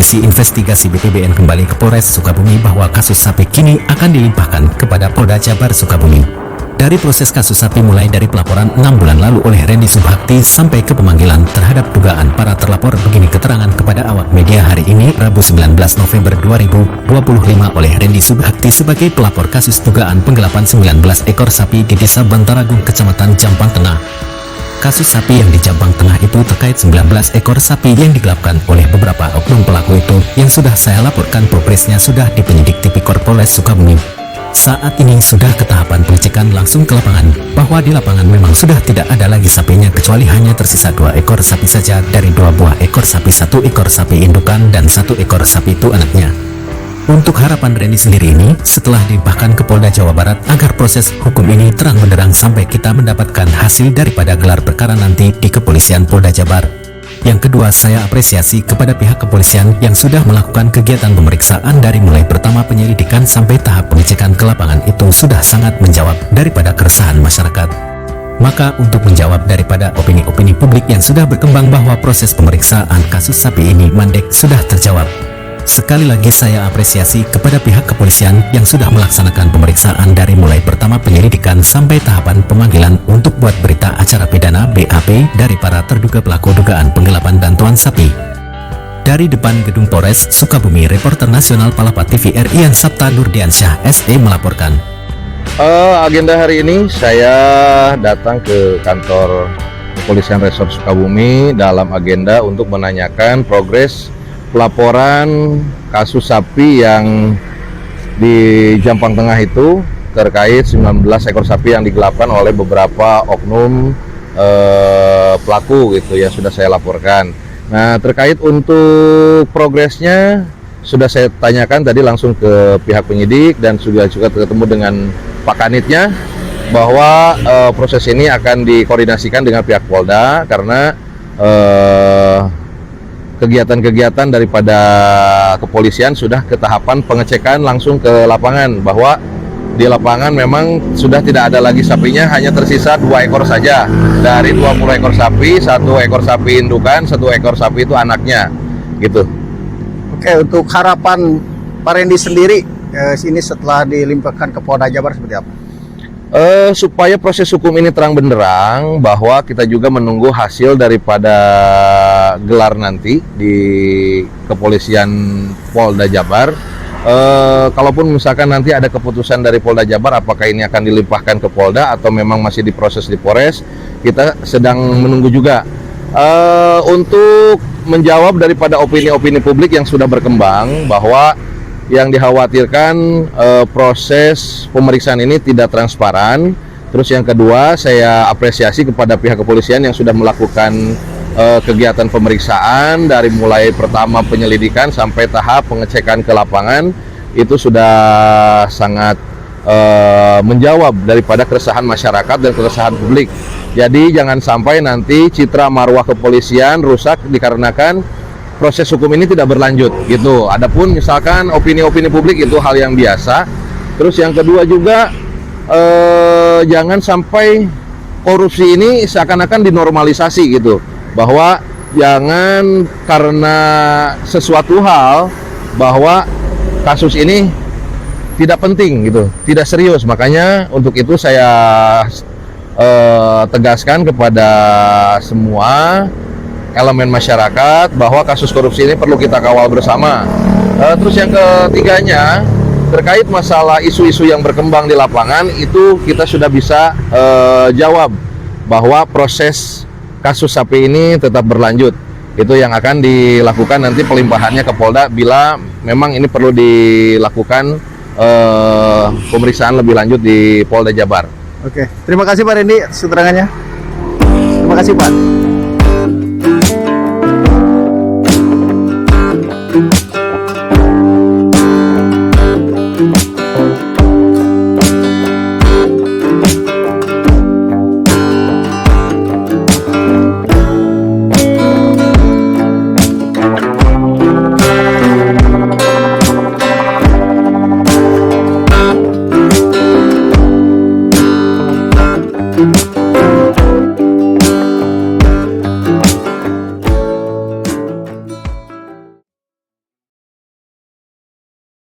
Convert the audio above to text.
Divisi Investigasi BPBN kembali ke Polres Sukabumi bahwa kasus sapi kini akan dilimpahkan kepada Polda Jabar Sukabumi. Dari proses kasus sapi mulai dari pelaporan 6 bulan lalu oleh Rendy Subhakti sampai ke pemanggilan terhadap dugaan para terlapor, begini keterangan kepada awak media hari ini Rabu 19 November 2025 oleh Rendy Subhakti sebagai pelapor kasus dugaan penggelapan 19 ekor sapi di Desa Bantaragung, Kecamatan Jampang Tengah. Kasus sapi yang di Jampang Tengah itu terkait 19 ekor sapi yang digelapkan oleh beberapa oknum pelaku itu yang sudah saya laporkan progresnya sudah di penyidik Tipikor Polres Sukabumi. Saat ini sudah ke tahapan pengecekan langsung ke lapangan, bahwa di lapangan memang sudah tidak ada lagi sapinya kecuali hanya tersisa 2 ekor sapi saja dari 2 buah ekor sapi, 1 ekor sapi indukan dan 1 ekor sapi itu anaknya. Untuk harapan Rendy sendiri ini setelah dilimpahkan ke Polda Jawa Barat agar proses hukum ini terang benderang sampai kita mendapatkan hasil daripada gelar perkara nanti di Kepolisian Polda Jabar. Yang kedua, saya apresiasi kepada pihak kepolisian yang sudah melakukan kegiatan pemeriksaan dari mulai pertama penyelidikan sampai tahap pengecekan ke lapangan itu sudah sangat menjawab daripada keresahan masyarakat. Maka untuk menjawab daripada opini-opini publik yang sudah berkembang bahwa proses pemeriksaan kasus sapi ini mandek sudah terjawab. Sekali lagi saya apresiasi kepada pihak kepolisian yang sudah melaksanakan pemeriksaan dari mulai pertama penyelidikan sampai tahapan pemanggilan untuk buat berita acara pidana BAP dari para terduga pelaku dugaan penggelapan dan tuan sapi. Dari depan Gedung Polres Sukabumi, reporter nasional Palapa TV Rian Sabta Nurdiansyah SE melaporkan. Agenda hari ini saya datang ke kantor Kepolisian Resort Sukabumi dalam agenda untuk menanyakan progres pelaporan kasus sapi yang di Jampang Tengah itu terkait 19 ekor sapi yang digelapkan oleh beberapa oknum pelaku gitu yang sudah saya laporkan. Nah, terkait untuk progresnya sudah saya tanyakan tadi langsung ke pihak penyidik dan sudah juga ketemu dengan Pak Kanitnya bahwa proses ini akan dikoordinasikan dengan pihak Polda karena kegiatan-kegiatan daripada kepolisian sudah ke tahapan pengecekan langsung ke lapangan, bahwa di lapangan memang sudah tidak ada lagi sapinya, hanya tersisa 2 ekor saja dari 20 ekor sapi, 1 ekor sapi indukan, 1 ekor sapi itu anaknya gitu. Oke, untuk harapan Pak Rendy sendiri ini setelah dilimpahkan ke Polda Jabar seperti apa? Supaya proses hukum ini terang benderang, bahwa kita juga menunggu hasil daripada gelar nanti di Kepolisian Polda Jabar. Kalaupun misalkan nanti ada keputusan dari Polda Jabar apakah ini akan dilimpahkan ke Polda atau memang masih diproses di Polres, kita sedang menunggu juga. Untuk menjawab daripada opini-opini publik yang sudah berkembang bahwa yang dikhawatirkan proses pemeriksaan ini tidak transparan. Terus yang kedua, saya apresiasi kepada pihak kepolisian yang sudah melakukan kegiatan pemeriksaan dari mulai pertama penyelidikan sampai tahap pengecekan ke lapangan, itu sudah sangat menjawab daripada keresahan masyarakat dan keresahan publik. Jadi jangan sampai nanti citra marwah kepolisian rusak dikarenakan proses hukum ini tidak berlanjut gitu. Adapun misalkan opini-opini publik itu hal yang biasa. Terus yang kedua juga jangan sampai korupsi ini seakan-akan dinormalisasi gitu, bahwa jangan karena sesuatu hal bahwa kasus ini tidak penting gitu, tidak serius. Makanya untuk itu saya tegaskan kepada semua elemen masyarakat bahwa kasus korupsi ini perlu kita kawal bersama. Terus yang ketiganya, terkait masalah isu-isu yang berkembang di lapangan, itu kita sudah bisa jawab bahwa proses kasus sapi ini tetap berlanjut. Itu yang akan dilakukan nanti pelimpahannya ke Polda bila memang ini perlu dilakukan pemeriksaan lebih lanjut di Polda Jabar. Oke, terima kasih Pak Rendy atas keterangannya. Terima kasih Pak.